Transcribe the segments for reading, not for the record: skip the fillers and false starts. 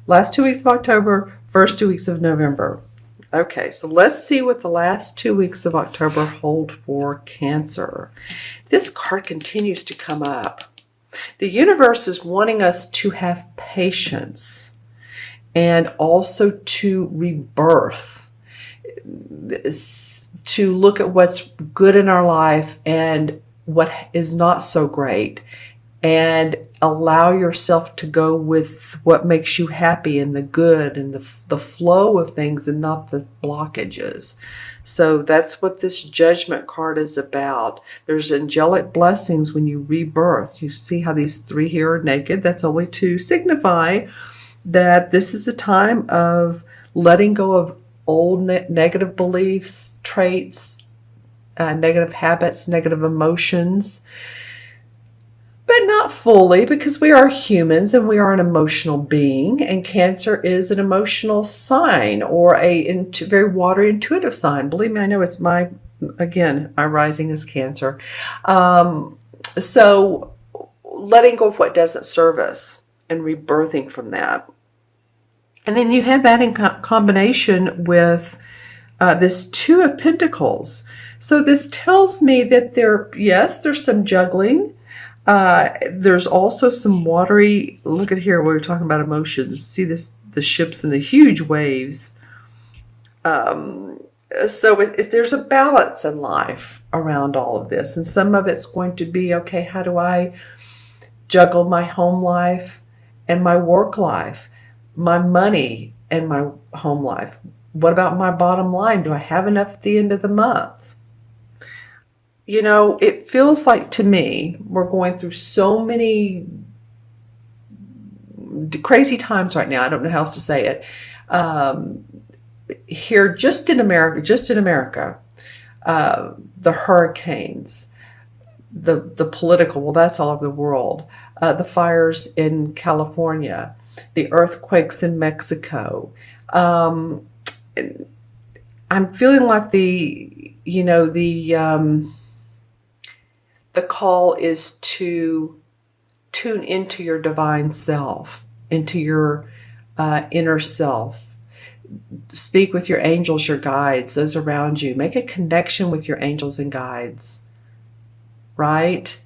Last 2 weeks of October, first 2 weeks of November. Okay, so let's see what the last 2 weeks of October hold for Cancer. This card continues to come up. The universe is wanting us to have patience and also to rebirth, to look at what's good in our life and what is not so great, and allow yourself to go with what makes you happy and the good and the flow of things and not the blockages. So that's what this Judgment card is about. There's angelic blessings when you rebirth. You see how these three here are naked? That's only to signify that this is a time of letting go of old negative beliefs, traits, negative habits, negative emotions. But not fully, because we are humans and we are an emotional being, and Cancer is an emotional sign, or a very watery intuitive sign. Believe me, I know it's my rising is Cancer. So letting go of what doesn't serve us and rebirthing from that. And then you have that in combination with this Two of Pentacles. So this tells me that there's some juggling. There's also some watery, look at here, we're talking about emotions. See the ships and the huge waves. So there's a balance in life around all of this. And some of it's going to be, okay, how do I juggle my home life and my work life, my money and my home life? What about my bottom line? Do I have enough at the end of the month? You know, it feels like to me, we're going through so many crazy times right now. I don't know how else to say it. Here, just in America, the hurricanes, the political, well, that's all over the world. The fires in California, the earthquakes in Mexico. I'm feeling like the call is to tune into your divine self, into your inner self. Speak with your angels, your guides, those around you. Make a connection with your angels and guides, right?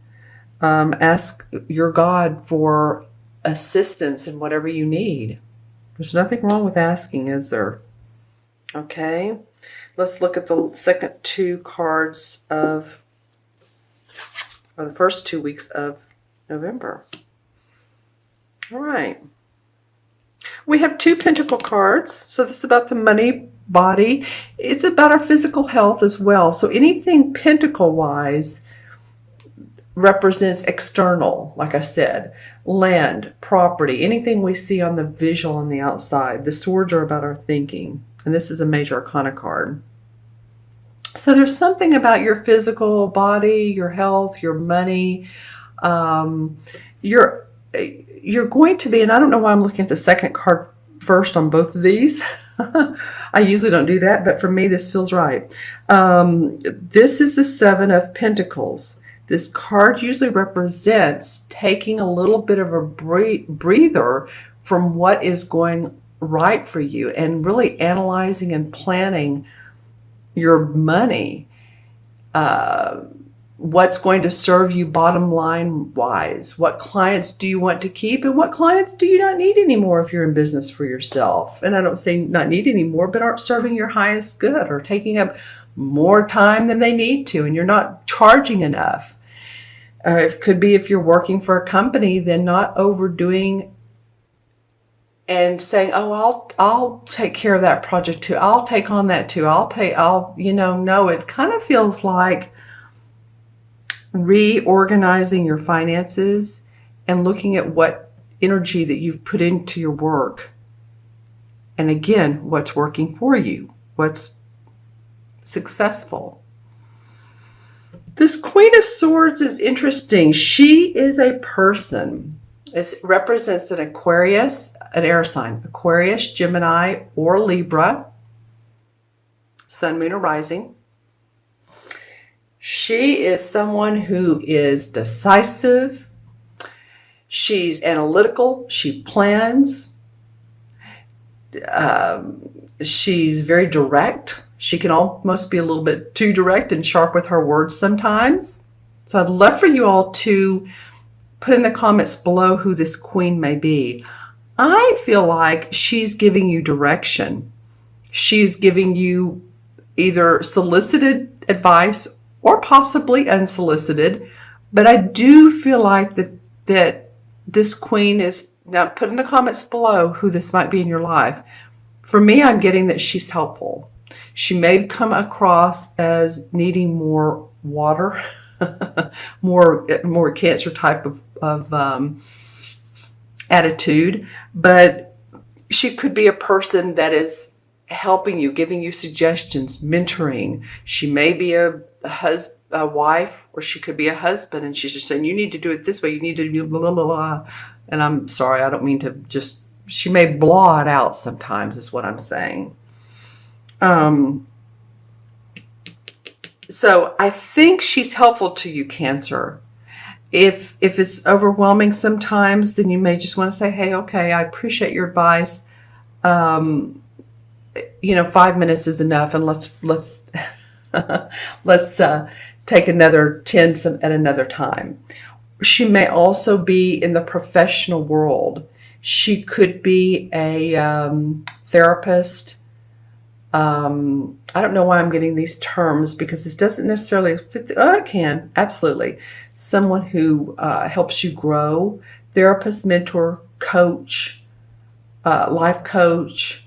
Ask your God for assistance in whatever you need. There's nothing wrong with asking, is there? Okay, let's look at the second two cards of the first 2 weeks of November. All right. We have two Pentacle cards. So this is about the money, body. It's about our physical health as well. So anything Pentacle-wise represents external, like I said, land, property, anything we see on the visual on the outside. The swords are about our thinking. And this is a major arcana card. So there's something about your physical body, your health, your money. You're going to be, and I don't know why I'm looking at the second card first on both of these. I usually don't do that, but for me, this feels right. This is the Seven of Pentacles. This card usually represents taking a little bit of a breather from what is going right for you and really analyzing and planning your money, what's going to serve you bottom line wise. What clients do you want to keep and what clients do you not need anymore if you're in business for yourself? And I don't say not need anymore, but aren't serving your highest good or taking up more time than they need to and you're not charging enough. Or it could be if you're working for a company, then not overdoing and saying, oh, I'll take care of that project too. I'll take on that too. No, it kind of feels like reorganizing your finances and looking at what energy that you've put into your work. And again, what's working for you, what's successful. This Queen of Swords is interesting. She is a person. It represents an Aquarius, an air sign, Aquarius, Gemini, or Libra, Sun, Moon, or Rising. She is someone who is decisive. She's analytical. She plans. She's very direct. She can almost be a little bit too direct and sharp with her words sometimes. So I'd love for you all to put in the comments below who this queen may be. I feel like she's giving you direction. She's giving you either solicited advice or possibly unsolicited. But I do feel like that this queen is, now put in the comments below who this might be in your life. For me, I'm getting that she's helpful. She may come across as needing more water, more Cancer type of attitude, but she could be a person that is helping you, giving you suggestions, mentoring. She may be a wife, or she could be a husband, and she's just saying, you need to do it this way, you need to do blah, blah, blah, blah. And I'm sorry, I don't mean to just, she may blah it out sometimes is what I'm saying. So I think she's helpful to you, Cancer. If it's overwhelming sometimes, then you may just want to say, hey, okay, I appreciate your advice. 5 minutes is enough, and let's let's take another 10 at another time. She may also be in the professional world. She could be a therapist. I don't know why I'm getting these terms, because this doesn't necessarily fit. It can, absolutely. Someone who helps you grow. Therapist, mentor, coach, life coach.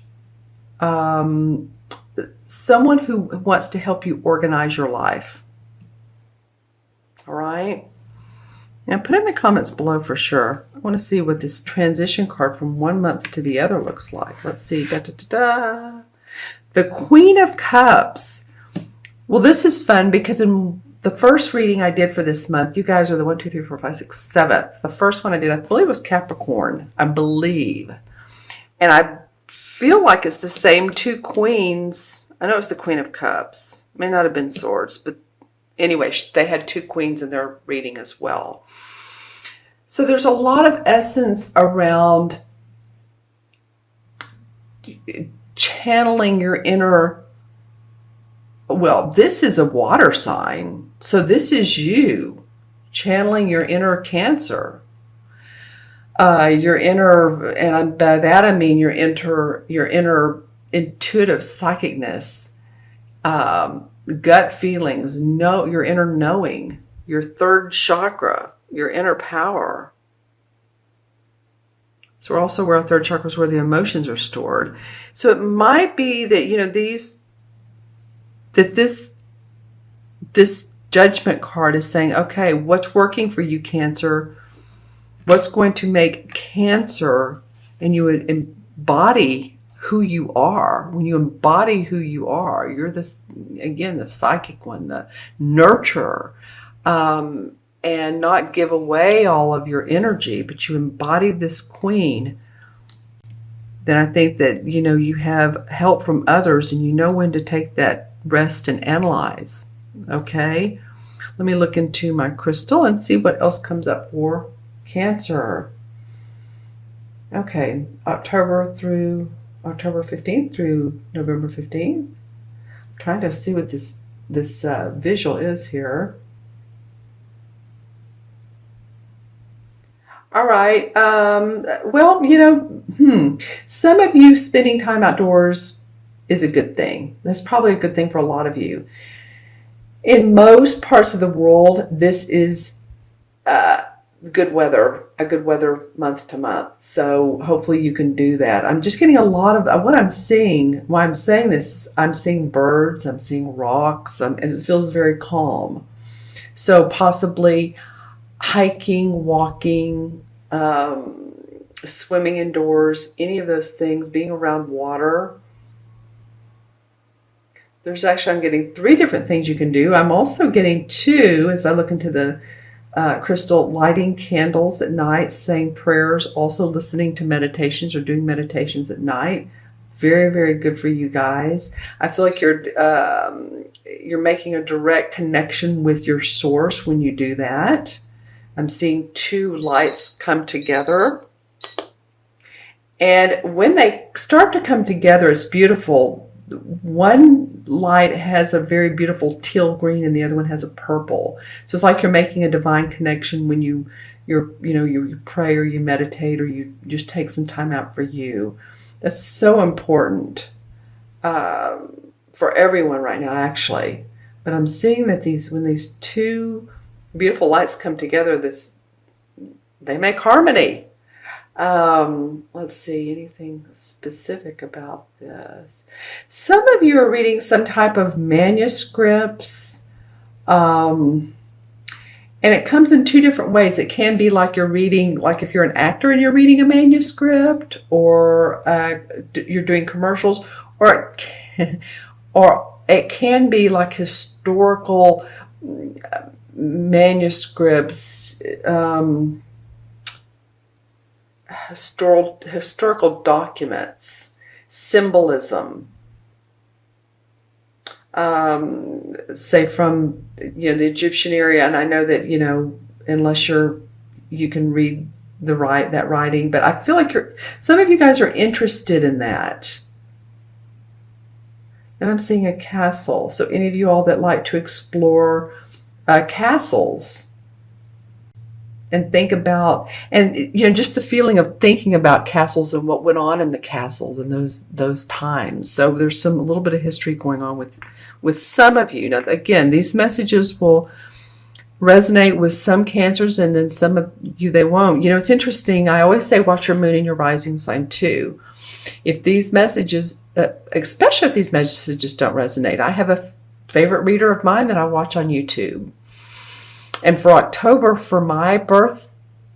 Someone who wants to help you organize your life. All right. Now put in the comments below for sure. I want to see what this transition card from one month to the other looks like. Let's see. Da, da, da, da. The Queen of Cups. Well, this is fun because in the first reading I did for this month, you guys are the 1, 2, 3, 4, 5, 6, 7th. The first one I did, I believe, was Capricorn. I believe. And I feel like it's the same two queens. I know it's the Queen of Cups. It may not have been Swords, but anyway, they had two queens in their reading as well. So there's a lot of essence around channeling your inner. Well, this is a water sign. So this is you channeling your inner Cancer. Your inner, and by that I mean your inner intuitive psychicness, gut feelings, your inner knowing, your third chakra, your inner power. So we're also where our third chakra is, where the emotions are stored. So it might be that this judgment card is saying, okay, what's working for you, Cancer? What's going to make Cancer, and you would embody who you are. When you embody who you are, you're the psychic one, the nurturer, and not give away all of your energy, but you embody this queen. Then I think that, you have help from others, and you know when to take that rest and analyze. Okay. Let me look into my crystal and see what else comes up for Cancer. Okay, October 15th through November 15th. I'm trying to see what this visual is here. All right. Well, some of you spending time outdoors is a good thing. That's probably a good thing for a lot of you. In most parts of the world, this is a good weather month to month. So hopefully you can do that. I'm just getting a lot of what I'm seeing. Why I'm saying this, I'm seeing birds, I'm seeing rocks, and it feels very calm. So possibly hiking, walking, swimming indoors, any of those things, being around water. There's actually, I'm getting 3 different things you can do. I'm also getting 2, as I look into the crystal, lighting candles at night, saying prayers, also listening to meditations or doing meditations at night. Very, very good for you guys. I feel like you're making a direct connection with your source when you do that. I'm seeing 2 lights come together. And when they start to come together, it's beautiful. One light has a very beautiful teal green and the other one has a purple. So it's like you're making a divine connection when you pray or you meditate or you just take some time out for you. That's so important for everyone right now, actually. But I'm seeing that when these two beautiful lights come together, they make harmony. Let's see, anything specific about this? Some of you are reading some type of manuscripts, and it comes in two different ways. It can be like you're reading, like if you're an actor and you're reading a manuscript, or you're doing commercials, or it can be like historical manuscripts, historical documents, symbolism, say from the Egyptian area. And I know that unless you can read that writing, but I feel like some of you guys are interested in that. And I'm seeing a castle. So any of you all that like to explore castles and think about, and just the feeling of thinking about castles and what went on in the castles in those times. So there's a little bit of history going on with some of you. Now, again, these messages will resonate with some Cancers, and then some of you they won't. It's interesting. I always say watch your moon and your rising sign too. If these messages, especially if these messages don't resonate, I have a favorite reader of mine that I watch on YouTube. And for October, for my birth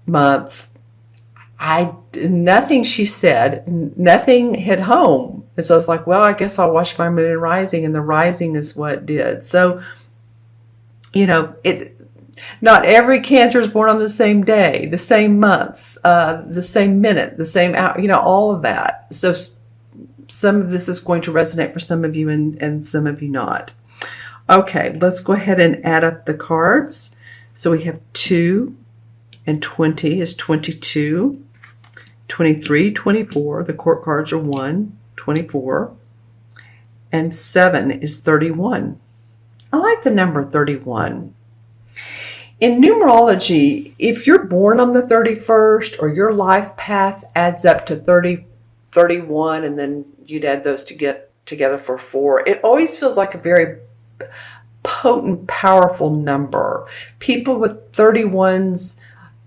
month, nothing she said, nothing hit home. And so I was like, well, I guess I'll watch my moon and rising, and the rising is what did. So, not every Cancer is born on the same day, the same month, the same minute, the same hour, all of that. So some of this is going to resonate for some of you and some of you not. Okay, let's go ahead and add up the cards. So we have 2 and 20 is 22, 23, 24. The court cards are 1, 24, and 7 is 31. I like the number 31. In numerology, if you're born on the 31st or your life path adds up to 30, 31, and then you'd add those to get together for 4, it always feels like a very potent, powerful number. People with 31s